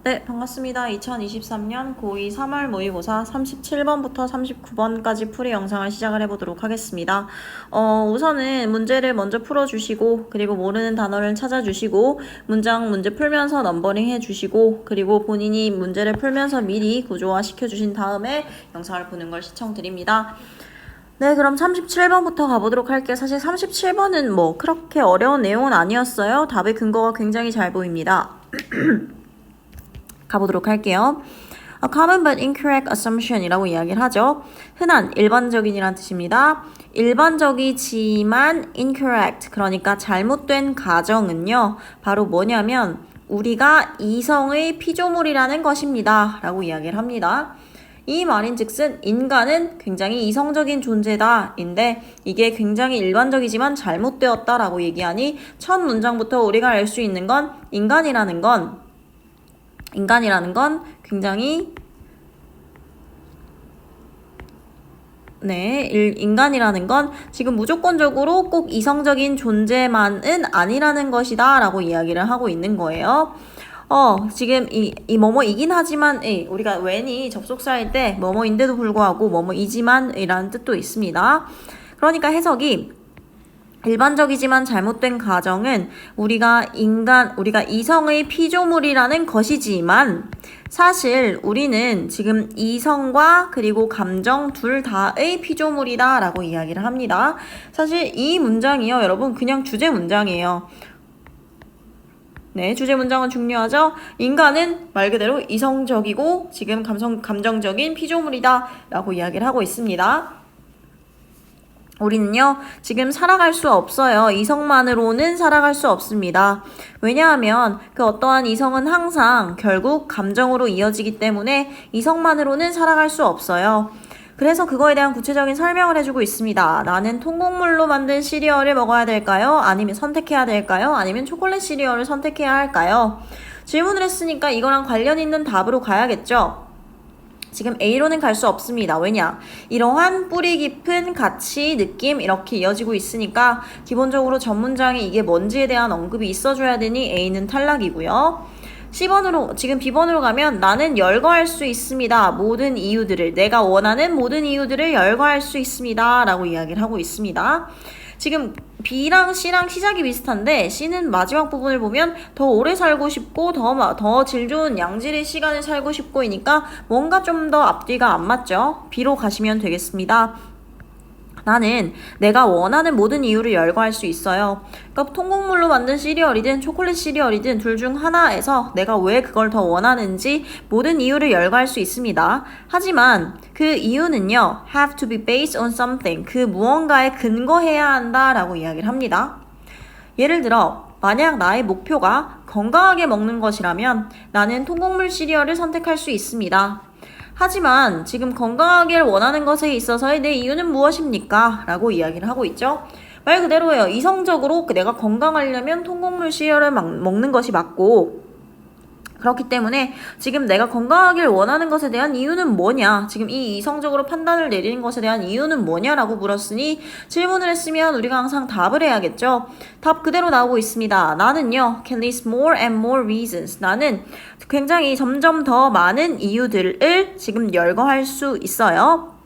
네, 반갑습니다. 2023년 고2 3월 모의고사 37번부터 39번까지 풀이 영상을 시작을 해보도록 하겠습니다. 우선은 문제를 먼저 풀어주시고, 그리고 모르는 단어를 찾아주시고, 문제 풀면서 넘버링 해주시고, 그리고 본인이 문제를 풀면서 미리 구조화 시켜주신 다음에 영상을 보는 걸 시청드립니다. 네, 그럼 37번부터 가보도록 할게요. 사실 37번은 뭐 그렇게 어려운 내용은 아니었어요. 답의 근거가 굉장히 잘 보입니다. 가보도록 할게요. A common but incorrect assumption 이라고 이야기를 하죠. 흔한, 일반적인이란 뜻입니다. 일반적이지만 incorrect, 그러니까 잘못된 가정은요. 바로 뭐냐면 우리가 이성의 피조물이라는 것입니다. 라고 이야기를 합니다. 이 말인즉슨 인간은 굉장히 이성적인 존재다 인데 이게 굉장히 일반적이지만 잘못되었다 라고 얘기하니 첫 문장부터 우리가 알 수 있는 건 인간이라는 건 굉장히 인간이라는 건 지금 무조건적으로 꼭 이성적인 존재만은 아니라는 것이다 라고 이야기를 하고 있는 거예요. 지금 이 뭐뭐이긴 하지만 우리가 when이 접속사일 때 뭐뭐인데도 불구하고 뭐뭐이지만 이라는 뜻도 있습니다. 그러니까 해석이 일반적이지만 잘못된 가정은 우리가 이성의 피조물이라는 것이지만 사실 우리는 지금 이성과 그리고 감정 둘 다의 피조물이다 라고 이야기를 합니다. 사실 이 문장이요, 여러분 그냥 주제 문장이에요. 네, 주제 문장은 중요하죠. 인간은 말 그대로 이성적이고 지금 감정적인 피조물이다 라고 이야기를 하고 있습니다. 우리는요, 지금 살아갈 수 없어요. 이성만으로는 살아갈 수 없습니다. 왜냐하면 그 어떠한 이성은 항상 결국 감정으로 이어지기 때문에 이성만으로는 살아갈 수 없어요. 그래서 그거에 대한 구체적인 설명을 해주고 있습니다. 나는 통곡물로 만든 시리얼을 먹어야 될까요? 아니면 선택해야 될까요? 아니면 초콜릿 시리얼을 선택해야 할까요? 질문을 했으니까 이거랑 관련 있는 답으로 가야겠죠? 지금 A로는 갈 수 없습니다. 왜냐? 이러한 뿌리 깊은 가치, 느낌 이렇게 이어지고 있으니까 기본적으로 전 문장에 이게 뭔지에 대한 언급이 있어줘야 되니 A는 탈락이고요. 지금 B번으로 가면 나는 열거할 수 있습니다. 모든 이유들을, 내가 원하는 모든 이유들을 열거할 수 있습니다. 라고 이야기를 하고 있습니다. 지금 B랑 C랑 시작이 비슷한데 C는 마지막 부분을 보면 더 오래 살고 싶고 더 질 좋은 양질의 시간을 살고 싶고이니까 뭔가 좀 더 앞뒤가 안 맞죠? B로 가시면 되겠습니다. 나는 내가 원하는 모든 이유를 열거할 수 있어요. 그러니까 통곡물로 만든 시리얼이든 초콜릿 시리얼이든 둘 중 하나에서 내가 왜 그걸 더 원하는지 모든 이유를 열거할 수 있습니다. 하지만 그 이유는요, have to be based on something, 그 무언가에 근거해야 한다 라고 이야기를 합니다. 예를 들어 만약 나의 목표가 건강하게 먹는 것이라면 나는 통곡물 시리얼을 선택할 수 있습니다. 하지만 지금 건강하길 원하는 것에 있어서의 내 이유는 무엇입니까? 라고 이야기를 하고 있죠. 말 그대로예요. 이성적으로 내가 건강하려면 통곡물 시리얼을 먹는 것이 맞고, 그렇기 때문에 지금 내가 건강하길 원하는 것에 대한 이유는 뭐냐? 지금 이 이성적으로 판단을 내리는 것에 대한 이유는 뭐냐라고 물었으니 질문을 했으면 우리가 항상 답을 해야겠죠. 답 그대로 나오고 있습니다. 나는요, can list more and more reasons. 나는 굉장히 점점 더 많은 이유들을 지금 열거할 수 있어요.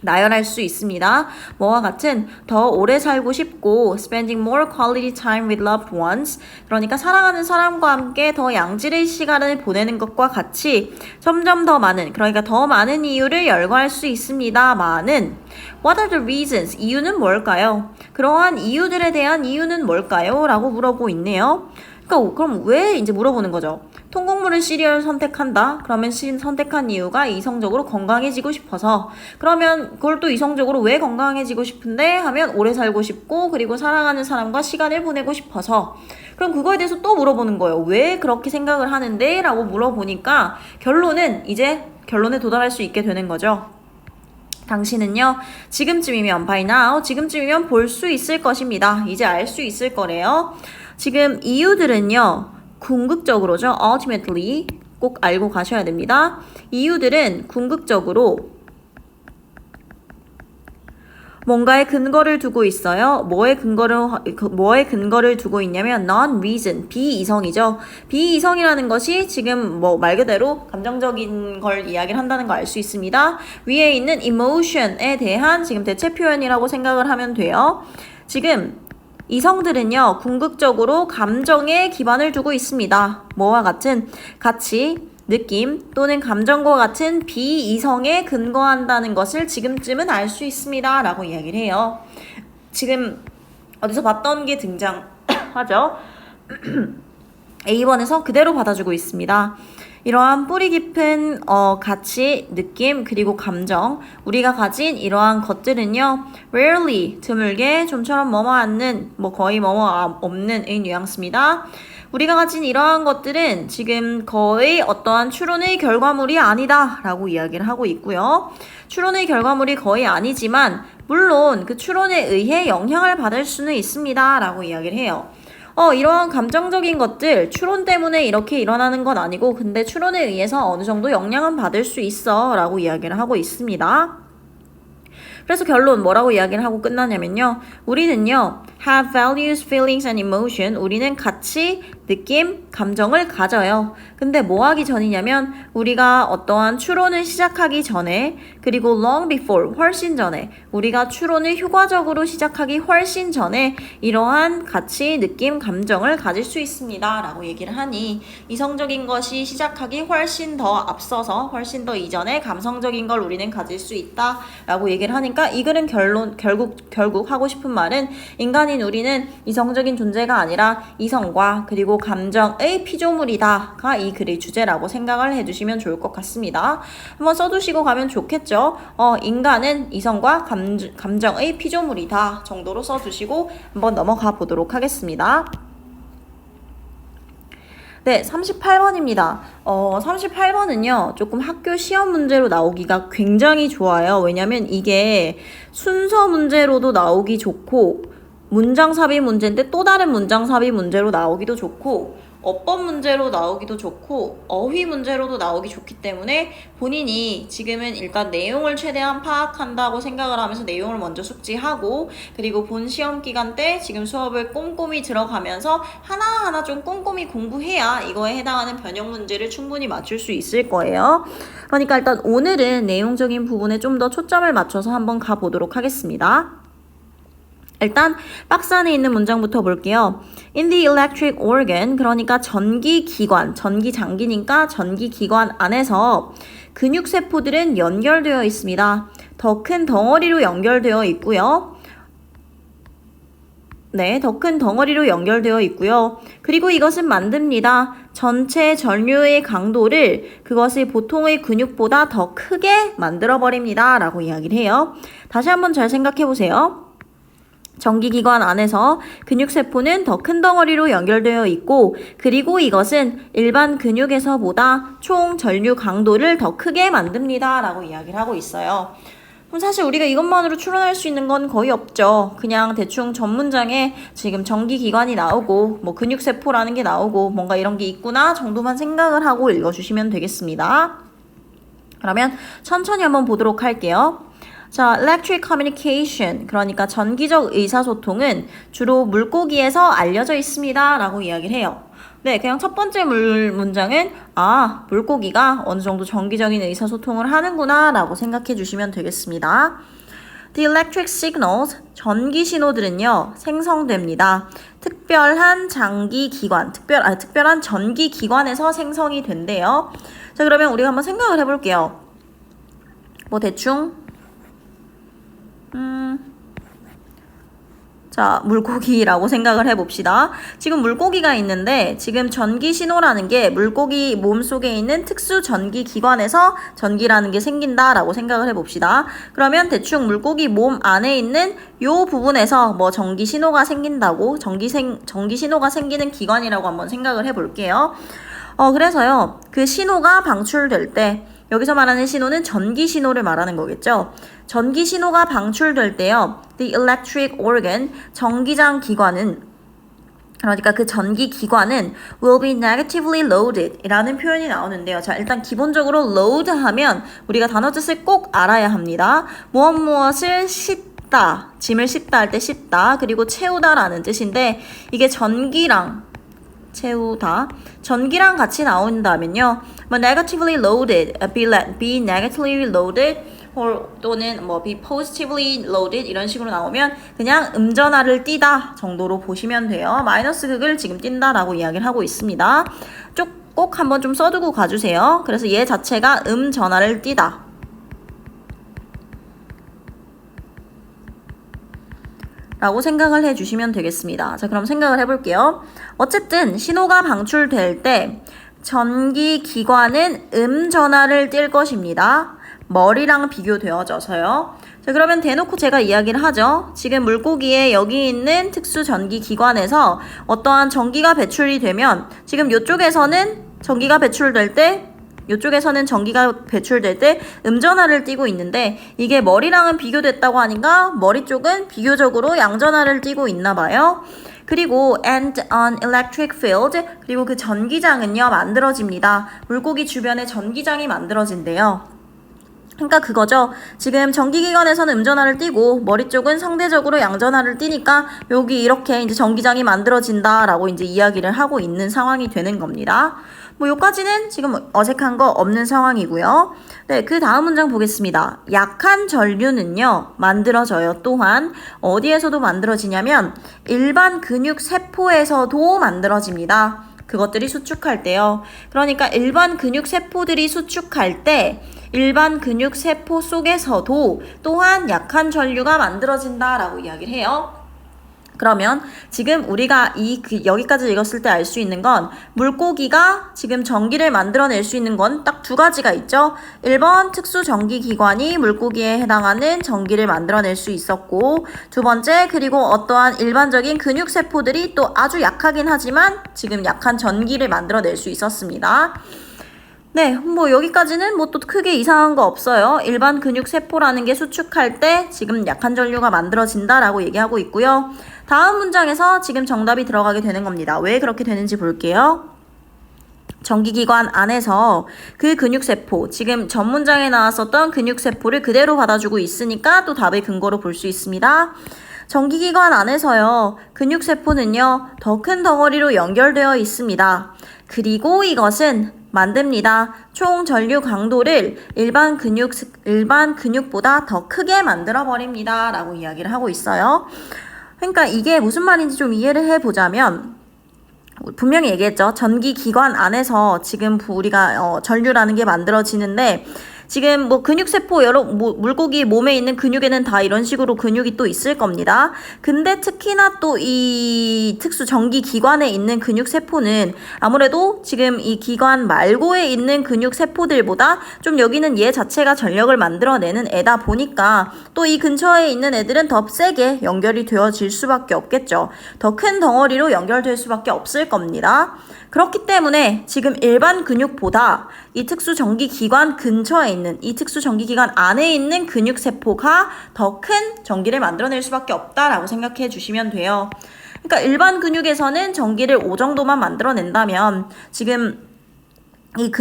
나열할 수 있습니다. 뭐와 같은 더 오래 살고 싶고 spending more quality time with loved ones, 그러니까 사랑하는 사람과 함께 더 양질의 시간을 보내는 것과 같이 점점 더 많은, 그러니까 더 많은 이유를 열거할 수 있습니다만은 What are the reasons? 이유는 뭘까요? 그러한 이유들에 대한 이유는 뭘까요? 라고 물어보고 있네요. 그러니까 그럼 왜 이제 물어보는 거죠? 통곡물을 시리얼 선택한다? 그러면 선택한 이유가 이성적으로 건강해지고 싶어서. 그러면 그걸 또 이성적으로 왜 건강해지고 싶은데? 하면 오래 살고 싶고 그리고 사랑하는 사람과 시간을 보내고 싶어서. 그럼 그거에 대해서 또 물어보는 거예요. 왜 그렇게 생각을 하는데? 라고 물어보니까 결론에 도달할 수 있게 되는 거죠. 당신은요, 지금쯤이면 by now, 지금쯤이면 볼 수 있을 것입니다. 이제 알 수 있을 거래요. 지금 이유들은요, 궁극적으로죠. ultimately 꼭 알고 가셔야 됩니다. 이유들은 궁극적으로 뭔가에 근거를 두고 있어요. 뭐에 근거를 두고 있냐면 non-reason, 비이성이죠. 비이성이라는 것이 지금 뭐 말 그대로 감정적인 걸 이야기를 한다는 거 알 수 있습니다. 위에 있는 emotion에 대한 지금 대체 표현이라고 생각을 하면 돼요. 지금 이성들은요, 궁극적으로 감정에 기반을 두고 있습니다. 뭐와 같은 가치, 느낌 또는 감정과 같은 비이성에 근거한다는 것을 지금쯤은 알 수 있습니다. 라고 이야기를 해요. 지금 어디서 봤던 게 등장하죠? A번에서 그대로 받아주고 있습니다. 이러한 뿌리 깊은 가치, 느낌, 그리고 감정, 우리가 가진 이러한 것들은요, rarely, 드물게, 좀처럼 뭐뭐 거의 뭐뭐 없는의 뉘앙스입니다. 우리가 가진 이러한 것들은 지금 거의 어떠한 추론의 결과물이 아니다 라고 이야기를 하고 있고요. 추론의 결과물이 거의 아니지만 물론 그 추론에 의해 영향을 받을 수는 있습니다 라고 이야기를 해요. 이러한 감정적인 것들 추론 때문에 이렇게 일어나는 건 아니고 근데 추론에 의해서 어느 정도 영향은 받을 수 있어 라고 이야기를 하고 있습니다. 그래서 결론 뭐라고 이야기를 하고 끝나냐면요. 우리는요. have values, feelings and emotion. 우리는 가치, 느낌, 감정을 가져요. 근데 뭐 하기 전이냐면 우리가 어떠한 추론을 시작하기 전에 그리고 long before, 훨씬 전에 우리가 추론을 효과적으로 시작하기 훨씬 전에 이러한 가치, 느낌, 감정을 가질 수 있습니다. 라고 얘기를 하니 이성적인 것이 시작하기 훨씬 더 앞서서 훨씬 더 이전에 감성적인 걸 우리는 가질 수 있다. 라고 얘기를 하니까 이 글은 결국 하고 싶은 말은 인간인 우리는 이성적인 존재가 아니라 이성과 그리고 감정의 피조물이다가 이 글의 주제라고 생각을 해주시면 좋을 것 같습니다. 한번 써두시고 가면 좋겠죠. 인간은 이성과 감정의 피조물이다 정도로 써주시고 한번 넘어가 보도록 하겠습니다. 네, 38번입니다. 38번은요, 조금 학교 시험 문제로 나오기가 굉장히 좋아요. 왜냐면 이게 순서 문제로도 나오기 좋고, 문장 삽입 문제인데 또 다른 문장 삽입 문제로 나오기도 좋고 어법 문제로 나오기도 좋고 어휘 문제로도 나오기 좋기 때문에 본인이 지금은 일단 내용을 최대한 파악한다고 생각을 하면서 내용을 먼저 숙지하고 그리고 본 시험 기간 때 지금 수업을 꼼꼼히 들어가면서 하나하나 좀 꼼꼼히 공부해야 이거에 해당하는 변형 문제를 충분히 맞출 수 있을 거예요. 그러니까 일단 오늘은 내용적인 부분에 좀 더 초점을 맞춰서 한번 가보도록 하겠습니다. 일단 박스 안에 있는 문장부터 볼게요. In the electric organ, 그러니까 전기기관, 전기장기니까 전기기관 안에서 근육세포들은 연결되어 있습니다. 더 큰 덩어리로 연결되어 있고요. 네, 더 큰 덩어리로 연결되어 있고요. 그리고 이것은 만듭니다. 전체 전류의 강도를 그것을 보통의 근육보다 더 크게 만들어버립니다. 라고 이야기를 해요. 다시 한번 잘 생각해 보세요. 전기기관 안에서 근육세포는 더 큰 덩어리로 연결되어 있고 그리고 이것은 일반 근육에서보다 총 전류 강도를 더 크게 만듭니다. 라고 이야기를 하고 있어요. 그럼 사실 우리가 이것만으로 추론할 수 있는 건 거의 없죠. 그냥 대충 전문장에 지금 전기기관이 나오고 뭐 근육세포라는 게 나오고 뭔가 이런 게 있구나 정도만 생각을 하고 읽어주시면 되겠습니다. 그러면 천천히 한번 보도록 할게요. 자, electric communication, 그러니까 전기적 의사소통은 주로 물고기에서 알려져 있습니다. 라고 이야기를 해요. 네, 그냥 첫 번째 문장은 물고기가 어느 정도 전기적인 의사소통을 하는구나 라고 생각해 주시면 되겠습니다. The electric signals, 전기 신호들은요, 생성됩니다. 특별한 특별한 전기 기관에서 생성이 된대요. 자, 그러면 우리가 한번 생각을 해볼게요. 뭐 대충 자, 물고기라고 생각을 해봅시다. 지금 물고기가 있는데 지금 전기 신호라는 게 물고기 몸속에 있는 특수 전기 기관에서 전기라는 게 생긴다라고 생각을 해봅시다. 그러면 대충 물고기 몸 안에 있는 요 부분에서 뭐 전기 신호가 생긴다고 전기 신호가 생기는 기관이라고 한번 생각을 해볼게요. 그래서요. 그 신호가 방출될 때 여기서 말하는 신호는 전기 신호를 말하는 거겠죠. 전기 신호가 방출될 때요. The electric organ, 전기장 기관은 그러니까 그 전기 기관은 will be negatively loaded 이라는 표현이 나오는데요. 자, 일단 기본적으로 load 하면 우리가 단어 뜻을 꼭 알아야 합니다. 무엇을 싣다 싣다, 짐을 싣다 할 때 싣다, 그리고 채우다라는 뜻인데 이게 전기랑 채우다, 전기랑 같이 나온다면요. 뭐 negatively loaded, be negatively loaded, 또는 뭐 be positively loaded 이런 식으로 나오면 그냥 음전화를 띠다 정도로 보시면 돼요. 마이너스 극을 지금 띈다라고 이야기를 하고 있습니다. 꼭 한번 좀 써두고 가주세요. 그래서 얘 자체가 음전화를 띠다 라고 생각을 해주시면 되겠습니다. 자, 그럼 생각을 해볼게요. 어쨌든 신호가 방출될 때 전기기관은 음전화를 띨 것입니다. 머리랑 비교되어져서요. 자, 그러면 대놓고 제가 이야기를 하죠. 지금 물고기에 여기 있는 특수 전기기관에서 어떠한 전기가 배출이 되면 지금 이쪽에서는 전기가 배출될 때 음전화를 띠고 있는데 이게 머리랑은 비교됐다고 하니까 머리 쪽은 비교적으로 양전화를 띠고 있나 봐요. 그리고 and an electric field, 그리고 그 전기장은요 만들어집니다. 물고기 주변에 전기장이 만들어진대요. 그러니까 그거죠. 지금 전기기관에서는 음전화를 띠고 머리 쪽은 상대적으로 양전화를 띠니까 여기 이렇게 이제 전기장이 만들어진다라고 이제 이야기를 하고 있는 상황이 되는 겁니다. 뭐 요까지는 지금 어색한 거 없는 상황이고요. 네, 그 다음 문장 보겠습니다. 약한 전류는요 만들어져요. 또한 어디에서도 만들어지냐면 일반 근육 세포에서도 만들어집니다. 그것들이 수축할 때요. 그러니까 일반 근육 세포들이 수축할 때 일반 근육 세포 속에서도 또한 약한 전류가 만들어진다라고 이야기를 해요. 그러면 지금 우리가 여기까지 읽었을 때 알 수 있는 건 물고기가 지금 전기를 만들어낼 수 있는 건 딱 두 가지가 있죠. 1번 특수 전기기관이 물고기에 해당하는 전기를 만들어낼 수 있었고, 두 번째 그리고 어떠한 일반적인 근육세포들이 또 아주 약하긴 하지만 지금 약한 전기를 만들어낼 수 있었습니다. 네, 뭐 여기까지는 뭐 또 크게 이상한 거 없어요. 일반 근육세포라는 게 수축할 때 지금 약한 전류가 만들어진다라고 얘기하고 있고요. 다음 문장에서 지금 정답이 들어가게 되는 겁니다. 왜 그렇게 되는지 볼게요. 전기기관 안에서 그 근육세포, 지금 전 문장에 나왔었던 근육세포를 그대로 받아주고 있으니까 또 답의 근거로 볼 수 있습니다. 전기기관 안에서요, 근육세포는요, 더 큰 덩어리로 연결되어 있습니다. 그리고 이것은 만듭니다. 총 전류 강도를 일반 근육보다 더 크게 만들어 버립니다. 라고 이야기를 하고 있어요. 그러니까 이게 무슨 말인지 좀 이해를 해보자면, 분명히 얘기했죠. 전기기관 안에서 지금 우리가 전류라는 게 만들어지는데, 지금 뭐 근육세포 물고기 몸에 있는 근육에는 다 이런 식으로 근육이 또 있을 겁니다. 근데 특히나 또 이 특수 전기기관에 있는 근육세포는 아무래도 지금 이 기관 말고에 있는 근육세포들보다 좀 여기는 얘 자체가 전력을 만들어내는 애다 보니까 또 이 근처에 있는 애들은 더 세게 연결이 되어질 수밖에 없겠죠. 더 큰 덩어리로 연결될 수밖에 없을 겁니다. 그렇기 때문에 지금 일반 근육보다 이 특수 전기기관 근처에 있는, 이 특수 전기기관 안에 있는 근육세포가 더 큰 전기를 만들어낼 수밖에 없다라고 생각해 주시면 돼요. 그러니까 일반 근육에서는 전기를 5 정도만 만들어낸다면 지금 이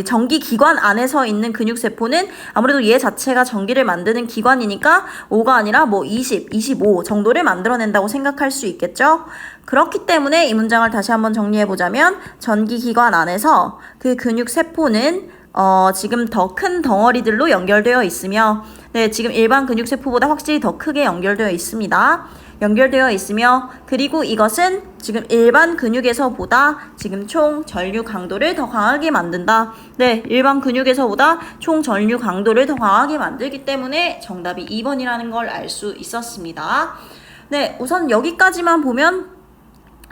전기기관 안에서 있는 근육세포는 아무래도 얘 자체가 전기를 만드는 기관이니까 5가 아니라 뭐 20, 25 정도를 만들어낸다고 생각할 수 있겠죠? 그렇기 때문에 이 문장을 다시 한번 정리해보자면 전기기관 안에서 그 근육세포는 지금 더 큰 덩어리들로 연결되어 있으며, 네, 지금 일반 근육세포보다 확실히 더 크게 연결되어 있습니다. 연결되어 있으며, 그리고 이것은 지금 일반 근육에서보다 지금 총 전류 강도를 더 강하게 만든다. 네, 일반 근육에서보다 총 전류 강도를 더 강하게 만들기 때문에 정답이 2번이라는 걸 알 수 있었습니다. 네, 우선 여기까지만 보면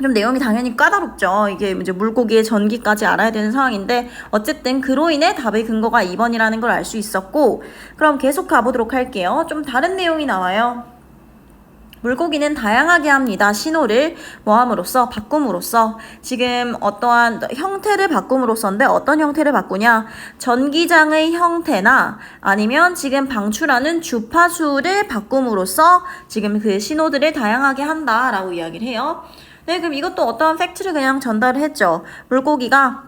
좀 내용이 당연히 까다롭죠. 이게 이제 물고기의 전기까지 알아야 되는 상황인데, 어쨌든 그로 인해 답의 근거가 2번이라는 걸 알 수 있었고, 그럼 계속 가보도록 할게요. 좀 다른 내용이 나와요. 물고기는 다양하게 합니다. 신호를 뭐함으로써? 바꿈으로써. 지금 어떠한 형태를 바꿈으로써인데 어떤 형태를 바꾸냐? 전기장의 형태나 아니면 지금 방출하는 주파수를 바꿈으로써 지금 그 신호들을 다양하게 한다라고 이야기를 해요. 네, 그럼 이것도 어떠한 팩트를 그냥 전달을 했죠. 물고기가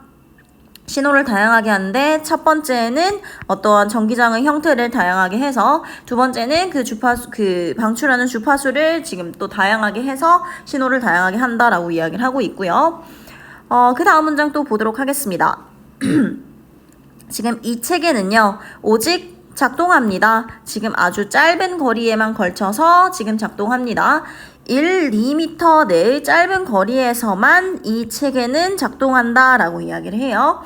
신호를 다양하게 하는데 첫 번째는 어떠한 전기장의 형태를 다양하게 해서 두 번째는 그 방출하는 주파수를 지금 또 다양하게 해서 신호를 다양하게 한다라고 이야기를 하고 있고요. 그 다음 문장 또 보도록 하겠습니다. 지금 이 체계는요, 오직 작동합니다. 지금 아주 짧은 거리에만 걸쳐서 지금 작동합니다. 1~2m 내의 짧은 거리에서만 이 체계는 작동한다 라고 이야기를 해요.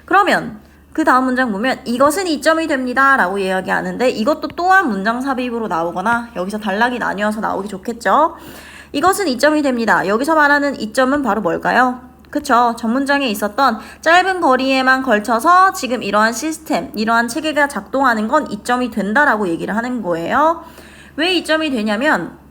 그러면 그 다음 문장 보면 이것은 이점이 됩니다 라고 이야기하는데 이것도 또한 문장 삽입으로 나오거나 여기서 단락이 나뉘어서 나오기 좋겠죠. 이것은 이점이 됩니다. 여기서 말하는 이점은 바로 뭘까요? 그쵸. 전문장에 있었던 짧은 거리에만 걸쳐서 지금 이러한 시스템, 이러한 체계가 작동하는 건 이점이 된다라고 얘기를 하는 거예요. 왜 이점이 되냐면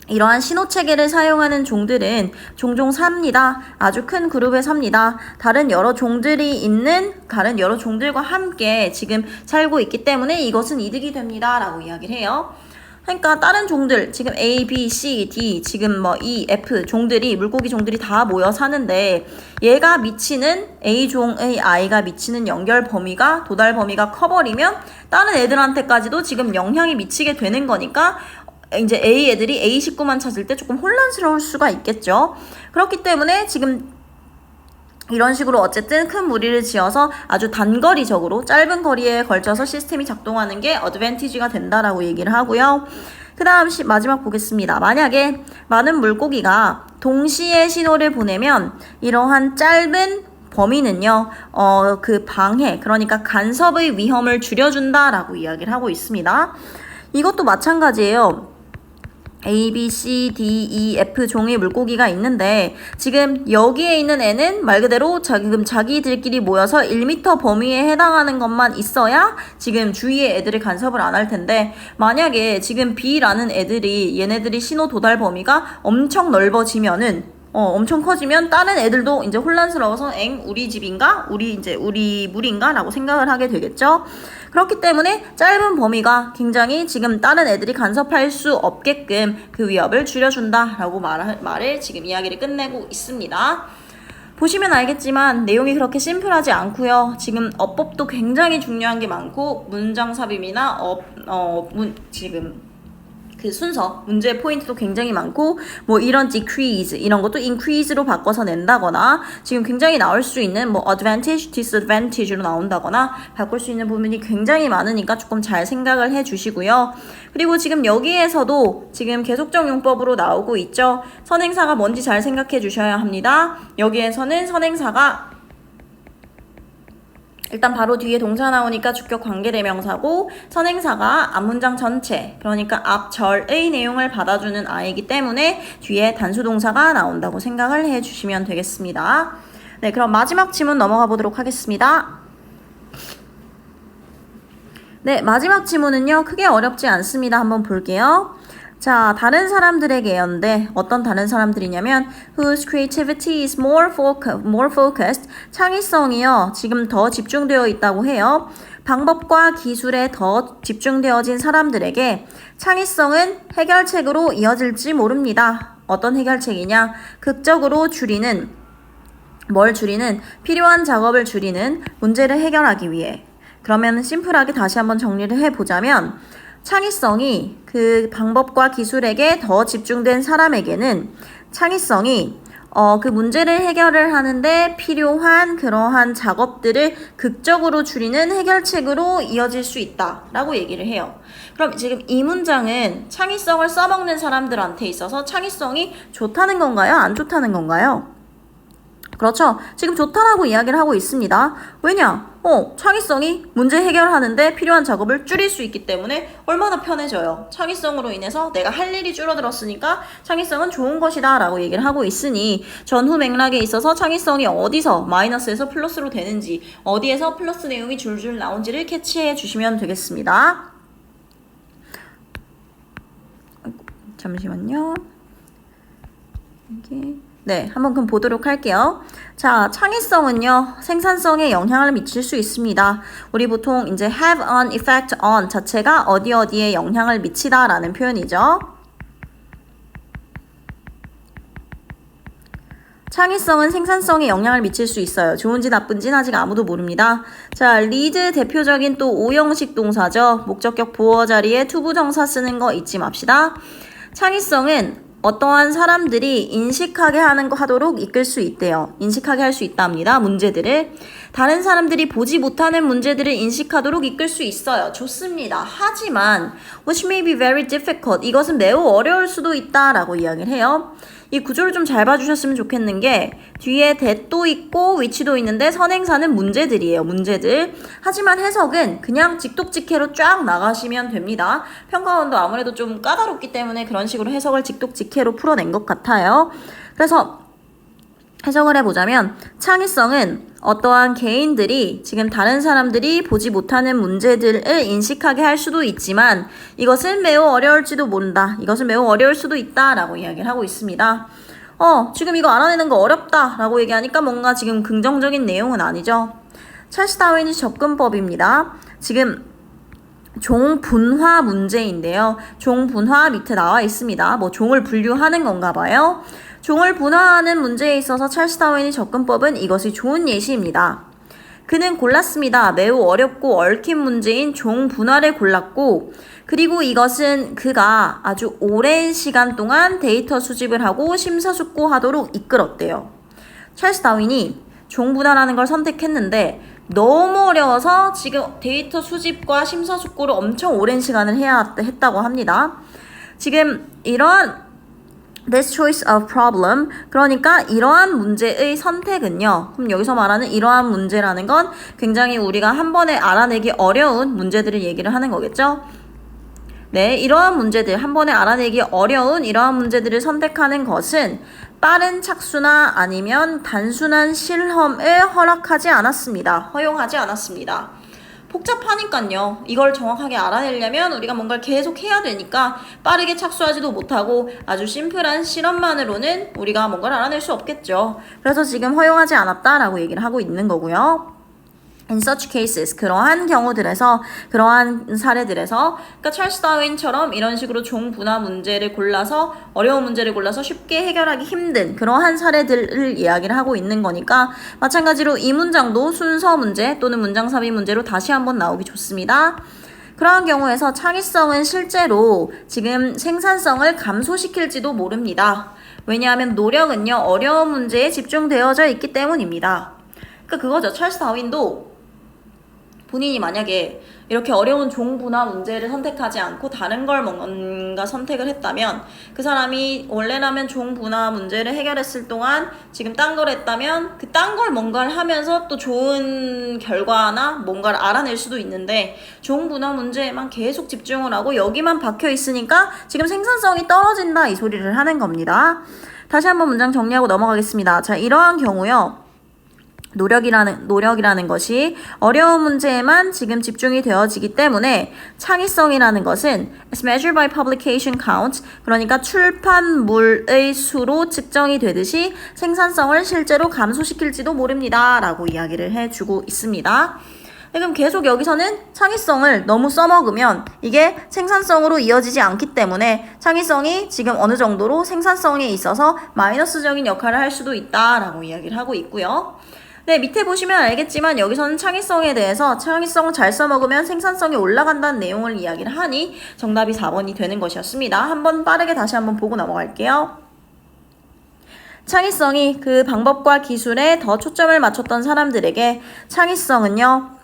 이러한 신호체계를 사용하는 종들은 종종 삽니다. 아주 큰 그룹에 삽니다. 다른 여러 종들과 함께 지금 살고 있기 때문에 이것은 이득이 됩니다. 라고 이야기를 해요. 그러니까 다른 종들, 지금 A, B, C, D, 지금 뭐 E, F 종들이, 물고기 종들이 다 모여 사는데 얘가 미치는 A종의 I가 미치는 연결 범위가, 도달 범위가 커버리면 다른 애들한테까지도 지금 영향이 미치게 되는 거니까 이제 A 애들이 A 식구만 찾을 때 조금 혼란스러울 수가 있겠죠. 그렇기 때문에 지금 이런 식으로 어쨌든 큰 무리를 지어서 아주 단거리적으로 짧은 거리에 걸쳐서 시스템이 작동하는 게 어드밴티지가 된다라고 얘기를 하고요. 그 다음 마지막 보겠습니다. 만약에 많은 물고기가 동시에 신호를 보내면 이러한 짧은 범위는요, 그 방해, 그러니까 간섭의 위험을 줄여준다라고 이야기를 하고 있습니다. 이것도 마찬가지예요. A, B, C, D, E, F 종의 물고기가 있는데 지금 여기에 있는 애는 말 그대로 지금 자기들끼리 모여서 1m 범위에 해당하는 것만 있어야 지금 주위의 애들이 간섭을 안 할 텐데 만약에 지금 B라는 애들이 얘네들이 신호 도달 범위가 엄청 넓어지면은 엄청 커지면 다른 애들도 이제 혼란스러워서 우리 집인가? 우리 물인가? 라고 생각을 하게 되겠죠. 그렇기 때문에 짧은 범위가 굉장히 지금 다른 애들이 간섭할 수 없게끔 그 위협을 줄여준다 라고 말을 지금 이야기를 끝내고 있습니다. 보시면 알겠지만 내용이 그렇게 심플하지 않고요. 지금 어법도 굉장히 중요한 게 많고 문장 삽입이나 지금 그 순서, 문제 포인트도 굉장히 많고 뭐 이런 decrease 이런 것도 increase로 바꿔서 낸다거나 지금 굉장히 나올 수 있는 뭐 advantage, disadvantage로 나온다거나 바꿀 수 있는 부분이 굉장히 많으니까 조금 잘 생각을 해 주시고요. 그리고 지금 여기에서도 지금 계속적 용법으로 나오고 있죠. 선행사가 뭔지 잘 생각해 주셔야 합니다. 여기에서는 선행사가 일단 바로 뒤에 동사 나오니까 주격 관계대명사고 선행사가 앞문장 전체 그러니까 앞절의 내용을 받아주는 아이기 때문에 뒤에 단수동사가 나온다고 생각을 해주시면 되겠습니다. 네, 그럼 마지막 지문 넘어가 보도록 하겠습니다. 네, 마지막 지문은요. 크게 어렵지 않습니다. 한번 볼게요. 자, 다른 사람들에게였는데 어떤 다른 사람들이냐면 whose creativity is more focused 창의성이요. 지금 더 집중되어 있다고 해요. 방법과 기술에 더 집중되어진 사람들에게 창의성은 해결책으로 이어질지 모릅니다. 어떤 해결책이냐? 극적으로 줄이는 뭘 줄이는? 필요한 작업을 줄이는 문제를 해결하기 위해. 그러면 심플하게 다시 한번 정리를 해보자면 창의성이 그 방법과 기술에게 더 집중된 사람에게는 창의성이 그 문제를 해결을 하는데 필요한 그러한 작업들을 극적으로 줄이는 해결책으로 이어질 수 있다라고 얘기를 해요. 그럼 지금 이 문장은 창의성을 써먹는 사람들한테 있어서 창의성이 좋다는 건가요? 안 좋다는 건가요? 그렇죠. 지금 좋다라고 이야기를 하고 있습니다. 왜냐? 창의성이 문제 해결하는데 필요한 작업을 줄일 수 있기 때문에 얼마나 편해져요. 창의성으로 인해서 내가 할 일이 줄어들었으니까 창의성은 좋은 것이다 라고 얘기를 하고 있으니 전후 맥락에 있어서 창의성이 어디서 마이너스에서 플러스로 되는지 어디에서 플러스 내용이 줄줄 나온지를 캐치해 주시면 되겠습니다. 잠시만요. 이게 네, 한번 그럼 보도록 할게요. 자, 창의성은요, 생산성에 영향을 미칠 수 있습니다. 우리 보통 이제 have an effect on 자체가 어디에 영향을 미치다 라는 표현이죠. 창의성은 생산성에 영향을 미칠 수 있어요. 좋은지 나쁜지는 아직 아무도 모릅니다. 자, lead 대표적인 또 오형식 동사죠. 목적격 보어 자리에 투부정사 쓰는 거 잊지 맙시다. 창의성은 어떠한 사람들이 인식하게 하도록 이끌 수 있대요. 인식하게 할 수 있답니다. 문제들을. 다른 사람들이 보지 못하는 문제들을 인식하도록 이끌 수 있어요. 좋습니다. 하지만 which may be very difficult. 이것은 매우 어려울 수도 있다라고 이야기를 해요. 이 구조를 좀 잘 봐주셨으면 좋겠는 게 뒤에 that도 있고 which도 있는데 선행사는 문제들이에요. 문제들. 하지만 해석은 그냥 직독직해로 쫙 나가시면 됩니다. 평가원도 아무래도 좀 까다롭기 때문에 그런 식으로 해석을 직독직해로 풀어낸 것 같아요. 그래서 해석을 해보자면 창의성은 어떠한 개인들이 지금 다른 사람들이 보지 못하는 문제들을 인식하게 할 수도 있지만 이것은 매우 어려울지도 모른다. 이것은 매우 어려울 수도 있다 라고 이야기를 하고 있습니다. 지금 이거 알아내는 거 어렵다 라고 얘기하니까 뭔가 지금 긍정적인 내용은 아니죠. 찰스 다윈의 접근법입니다. 지금 종분화 문제인데요. 종분화 밑에 나와 있습니다. 뭐 종을 분류하는 건가 봐요. 종을 분화하는 문제에 있어서 찰스 다윈의 접근법은 이것이 좋은 예시입니다. 그는 골랐습니다. 매우 어렵고 얽힌 문제인 종 분화를 골랐고 그리고 이것은 그가 아주 오랜 시간 동안 데이터 수집을 하고 심사숙고하도록 이끌었대요. 찰스 다윈이 종 분화라는 걸 선택했는데 너무 어려워서 지금 데이터 수집과 심사숙고를 엄청 오랜 시간을 했다고 합니다. 지금 이러한 This choice of problem, 그러니까 이러한 문제의 선택은요. 그럼 여기서 말하는 이러한 문제라는 건 굉장히 우리가 한 번에 알아내기 어려운 문제들을 얘기를 하는 거겠죠. 네, 이러한 문제들, 한 번에 알아내기 어려운 이러한 문제들을 선택하는 것은 빠른 착수나 아니면 단순한 실험을 허용하지 않았습니다. 복잡하니까요. 이걸 정확하게 알아내려면 우리가 뭔가를 계속 해야 되니까 빠르게 착수하지도 못하고 아주 심플한 실험만으로는 우리가 뭔가를 알아낼 수 없겠죠. 그래서 지금 허용하지 않았다라고 얘기를 하고 있는 거고요. In such cases, 그러한 경우들에서, 그러한 사례들에서, 그러니까 찰스 다윈처럼 이런 식으로 종분화 문제를 골라서, 어려운 문제를 골라서 쉽게 해결하기 힘든 그러한 사례들을 이야기를 하고 있는 거니까, 마찬가지로 이 문장도 순서 문제 또는 문장 삽입 문제로 다시 한번 나오기 좋습니다. 그러한 경우에서 창의성은 실제로 지금 생산성을 감소시킬지도 모릅니다. 왜냐하면 노력은요, 어려운 문제에 집중되어져 있기 때문입니다. 그러니까 그거죠. 찰스 다윈도 본인이 만약에 이렇게 어려운 종분화 문제를 선택하지 않고 다른 걸 뭔가 선택을 했다면 그 사람이 원래라면 종분화 문제를 해결했을 동안 지금 딴 걸 했다면 그 딴 걸 뭔가를 하면서 또 좋은 결과나 뭔가를 알아낼 수도 있는데 종분화 문제에만 계속 집중을 하고 여기만 박혀 있으니까 지금 생산성이 떨어진다 이 소리를 하는 겁니다. 다시 한번 문장 정리하고 넘어가겠습니다. 자, 이러한 경우요. 노력이라는 것이 어려운 문제에만 지금 집중이 되어지기 때문에 창의성이라는 것은 as measured by publication count, 그러니까 출판물의 수로 측정이 되듯이 생산성을 실제로 감소시킬지도 모릅니다. 라고 이야기를 해주고 있습니다. 그럼 계속 여기서는 창의성을 너무 써먹으면 이게 생산성으로 이어지지 않기 때문에 창의성이 지금 어느 정도로 생산성에 있어서 마이너스적인 역할을 할 수도 있다라고 이야기를 하고 있고요. 네, 밑에 보시면 알겠지만 여기서는 창의성에 대해서 창의성을 잘 써먹으면 생산성이 올라간다는 내용을 이야기를 하니 정답이 4번이 되는 것이었습니다. 한번 빠르게 다시 한번 보고 넘어갈게요. 창의성이 그 방법과 기술에 더 초점을 맞췄던 사람들에게 창의성은요.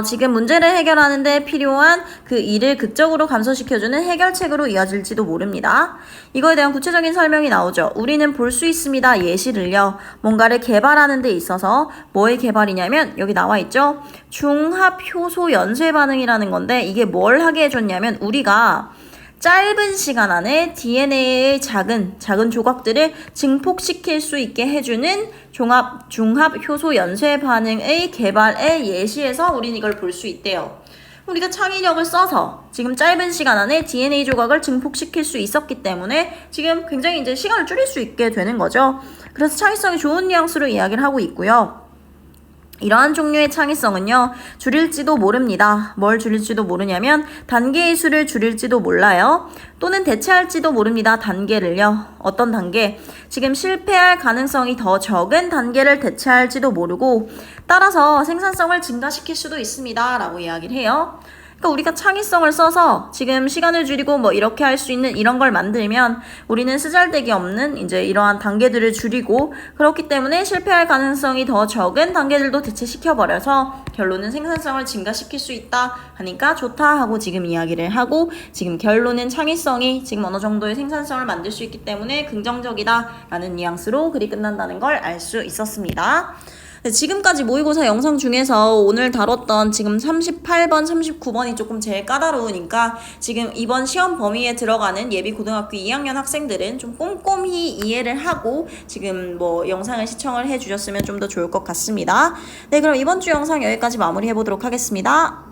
지금 문제를 해결하는데 필요한 그 일을 극적으로 감소시켜주는 해결책으로 이어질지도 모릅니다. 이거에 대한 구체적인 설명이 나오죠. 우리는 볼 수 있습니다. 예시를요. 뭔가를 개발하는 데 있어서 뭐의 개발이냐면 여기 나와 있죠. 중합 효소 연쇄 반응이라는 건데 이게 뭘 하게 해줬냐면 우리가 짧은 시간 안에 DNA의 작은 조각들을 증폭시킬 수 있게 해주는 중합 효소 연쇄 반응의 개발의 예시에서 우린 이걸 볼 수 있대요. 우리가 창의력을 써서 지금 짧은 시간 안에 DNA 조각을 증폭시킬 수 있었기 때문에 지금 굉장히 이제 시간을 줄일 수 있게 되는 거죠. 그래서 창의성이 좋은 뉘앙스로 이야기를 하고 있고요. 이러한 종류의 창의성은요, 줄일지도 모릅니다. 뭘 줄일지도 모르냐면 단계의 수를 줄일지도 몰라요. 또는 대체할지도 모릅니다. 단계를요. 어떤 단계? 지금 실패할 가능성이 더 적은 단계를 대체할지도 모르고 따라서 생산성을 증가시킬 수도 있습니다. 라고 이야기를 해요. 그러니까 우리가 창의성을 써서 지금 시간을 줄이고 뭐 이렇게 할 수 있는 이런 걸 만들면 우리는 쓰잘데기 없는 이제 이러한 단계들을 줄이고 그렇기 때문에 실패할 가능성이 더 적은 단계들도 대체시켜버려서 결론은 생산성을 증가시킬 수 있다 하니까 좋다 하고 지금 이야기를 하고 지금 결론은 창의성이 지금 어느 정도의 생산성을 만들 수 있기 때문에 긍정적이다 라는 뉘앙스로 글이 끝난다는 걸 알 수 있었습니다. 지금까지 모의고사 영상 중에서 오늘 다뤘던 지금 38번, 39번이 조금 제일 까다로우니까 지금 이번 시험 범위에 들어가는 예비 고등학교 2학년 학생들은 좀 꼼꼼히 이해를 하고 지금 뭐 영상을 시청을 해주셨으면 좀 더 좋을 것 같습니다. 네, 그럼 이번 주 영상 여기까지 마무리해 보도록 하겠습니다.